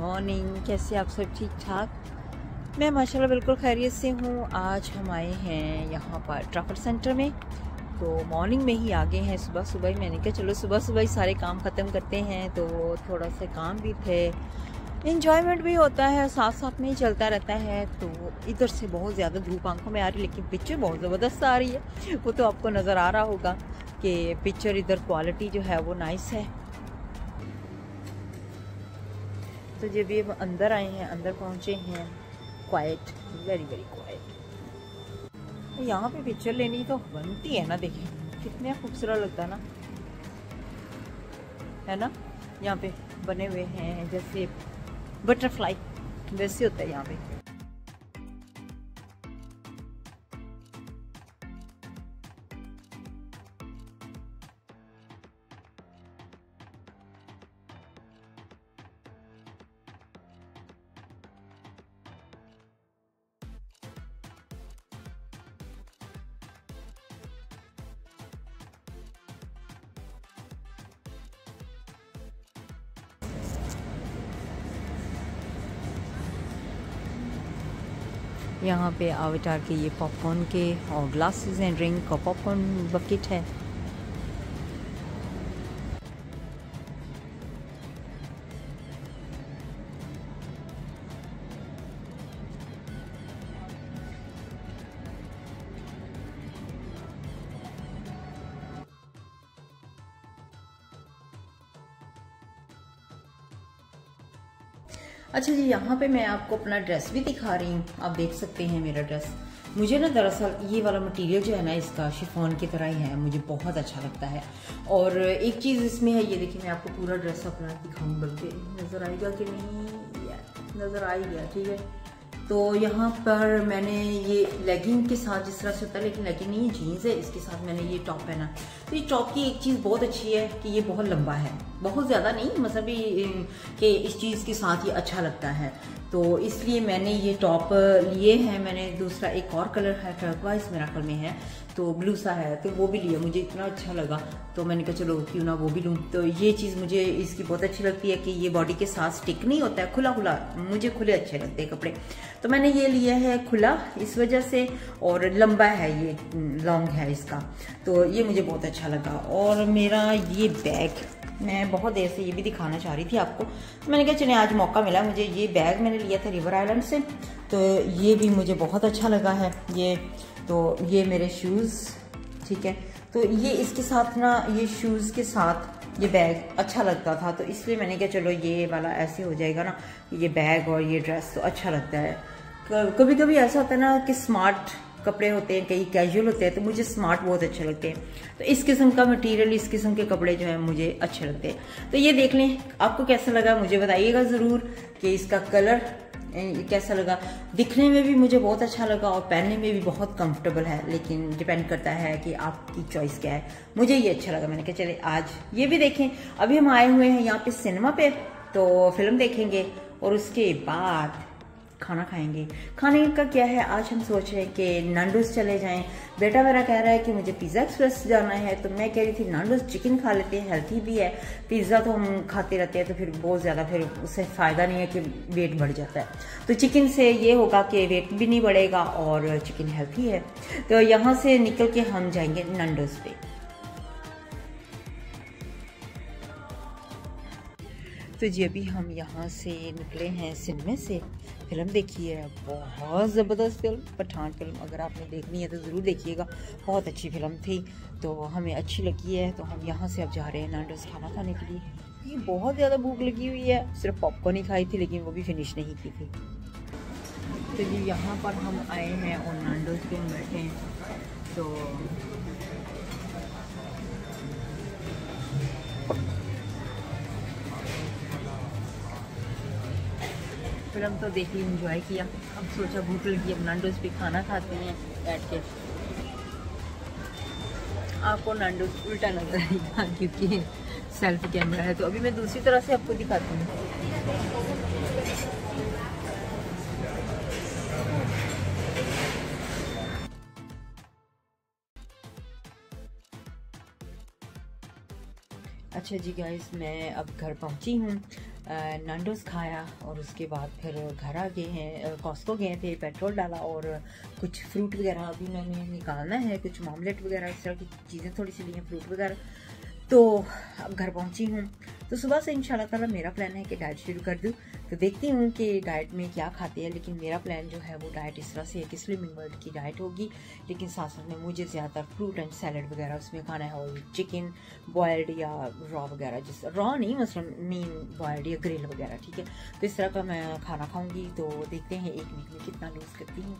Morning. कैसे आप सब? ठीक ठाक। मैं माशाल्लाह बिल्कुल खैरियत से हूँ। आज हम आए हैं यहाँ पर ट्रैफिक सेंटर में, तो मॉर्निंग में ही आ गए हैं। सुबह सुबह ही मैंने कहा चलो सुबह सुबह ही सारे काम ख़त्म करते हैं, तो थोड़ा सा काम भी थे, इन्जॉयमेंट भी होता है, साथ साथ में ही चलता रहता है। तो इधर से बहुत ज़्यादा धूप आंखों में आ रही, लेकिन पिक्चर बहुत ज़बरदस्त आ रही है। वो तो आपको नज़र आ रहा होगा कि पिक्चर इधर क्वालिटी जो है वो नाइस है। तो जब ये अंदर आए हैं, अंदर पहुँचे हैं, क्वाइट, वेरी वेरी क्वाइट। यहाँ पे पिक्चर लेनी तो बनती है ना, देखिए कितने खूबसूरत लगता है ना। यहाँ पे बने हुए हैं जैसे बटरफ्लाई, वैसे होता है यहाँ पे। यहाँ पे आविटार के ये पॉपकॉर्न के और ग्लासेस हैं, ड्रिंक का पॉपकॉर्न बकेट है। अच्छा जी, यहाँ पे मैं आपको अपना ड्रेस भी दिखा रही हूँ। आप देख सकते हैं मेरा ड्रेस। मुझे ना दरअसल ये वाला मटेरियल जो है ना, इसका शिफॉन की तरह ही है, मुझे बहुत अच्छा लगता है। और एक चीज़ इसमें है, ये देखिए मैं आपको पूरा ड्रेस अपना दिखाऊँ, बल्कि नज़र आएगा कि नहीं, नज़र आ ही गया, ठीक है। तो यहाँ पर मैंने ये लेगिंग के साथ, जिस तरह से होता है, लेकिन लेगिंग नहीं, जीन्स है, इसके साथ मैंने ये टॉप पहना। तो ये टॉप की एक चीज़ बहुत अच्छी है कि ये बहुत लंबा है, बहुत ज़्यादा नहीं, मतलब कि इस चीज़ के साथ ये अच्छा लगता है, तो इसलिए मैंने ये टॉप लिए हैं। मैंने दूसरा एक और कलर है, टर्कवाइज मेरा कलर में है, तो ब्लू सा है, तो वो भी लिया, मुझे इतना अच्छा लगा, तो मैंने कहा चलो क्यों ना वो भी लूँ। तो ये चीज़ मुझे इसकी बहुत अच्छी लगती है कि ये बॉडी के साथ स्टिक नहीं होता है, खुला खुला, मुझे खुले अच्छे लगते हैं कपड़े, तो मैंने ये लिया है खुला इस वजह से, और लंबा है, ये लॉन्ग है इसका, तो ये मुझे बहुत अच्छा लगा। और मेरा ये बैग, मैं बहुत देर से ये भी दिखाना चाह रही थी आपको, मैंने कहा चलिए आज मौका मिला मुझे। ये बैग मैंने लिया था रिवर आइलैंड से, तो ये भी मुझे बहुत अच्छा लगा है ये। तो ये मेरे शूज़, ठीक है, तो ये इसके साथ ना, ये शूज़ के साथ ये बैग अच्छा लगता था, तो इसलिए मैंने कहा चलो ये वाला ऐसे हो जाएगा ना, ये बैग और ये ड्रेस तो अच्छा लगता है। कभी कभी ऐसा होता है ना कि स्मार्ट कपड़े होते हैं, कई कैजुअल होते हैं, तो मुझे स्मार्ट बहुत अच्छे लगते हैं, तो इस किस्म का मटेरियल, इस किस्म के कपड़े जो हैं मुझे अच्छे लगते हैं। तो ये देख लें, आपको कैसा लगा मुझे बताइएगा ज़रूर कि इसका कलर कैसा लगा। दिखने में भी मुझे बहुत अच्छा लगा और पहनने में भी बहुत कंफर्टेबल है, लेकिन डिपेंड करता है कि आपकी चॉइस क्या है। मुझे ये अच्छा लगा, मैंने कहा चले आज ये भी देखें। अभी हम आए हुए हैं यहाँ पे सिनेमा पे, तो फिल्म देखेंगे और उसके बाद खाना खाएंगे। खाने का क्या है, आज हम सोच रहे हैं कि नांडोस चले जाएं। बेटा मेरा कह रहा है कि मुझे पिज़्ज़ा एक्सप्रेस जाना है, तो मैं कह रही थी नांडोस चिकन खा लेते हैं, हेल्थी भी है। पिज़्ज़ा तो हम खाते रहते हैं, तो फिर बहुत ज़्यादा, फिर उससे फ़ायदा नहीं है कि वेट बढ़ जाता है, तो चिकन से ये होगा कि वेट भी नहीं बढ़ेगा और चिकन हेल्थी है। तो यहाँ से निकल के हम जाएंगे नांडोस पे। तो जी अभी हम यहाँ से निकले हैं सिनेमा से, फिल्म देखी है, बहुत ज़बरदस्त फिल्म, पठान फिल्म। अगर आपने देखनी है तो ज़रूर देखिएगा, बहुत अच्छी फिल्म थी, तो हमें अच्छी लगी है। तो हम यहाँ से अब जा रहे हैं नांडोस खाना खाने के लिए। ये बहुत ज़्यादा भूख लगी हुई है, सिर्फ पॉपकॉर्न ही खाई थी, लेकिन वो भी फिनिश नहीं की थी। तो जी यहाँ पर हम आए हैं और नांडोस पे हम बैठे हैं, तो फिल्म तो देखी, एंजॉय किया। अब सोचा भूख लगी, अब नांडोस पे खाना खाते हैं बैठ के। आपको नांडोस उल्टा नजर आएगा क्योंकि सेल्फी कैमरा है, तो अभी मैं दूसरी तरह से आपको दिखाती हूँ। अच्छा जी गाइस, मैं अब घर पहुंची हूँ। नांडोस खाया और उसके बाद फिर घर आ गए हैं, कॉस्को गए थे, पेट्रोल डाला और कुछ फ्रूट वगैरह अभी मैंने निकालना है, कुछ मामलेट वगैरह इस तरह की चीज़ें थोड़ी सी ली हैं, फ्रूट वगैरह। तो अब घर पहुंची हूँ। तो सुबह से इंशाल्लाह ताला मेरा प्लान है कि डाइट शुरू कर दूँ। तो देखती हूँ कि डाइट में क्या खाते हैं, लेकिन मेरा प्लान जो है वो डाइट इस तरह से है कि स्लिमिंग वर्ल्ड की डाइट होगी, लेकिन साथ साथ में मुझे ज़्यादातर फ्रूट एंड सैलड वगैरह उसमें खाना है, और चिकन बॉयल्ड या रॉ वगैरह, जिस रॉ नहीं मतलब मीन बॉयल्ड या ग्रिल वगैरह, ठीक है। तो इस तरह का मैं खाना खाऊंगी। तो देखते हैं एक वीक में कितना लूज़ करती हूँ।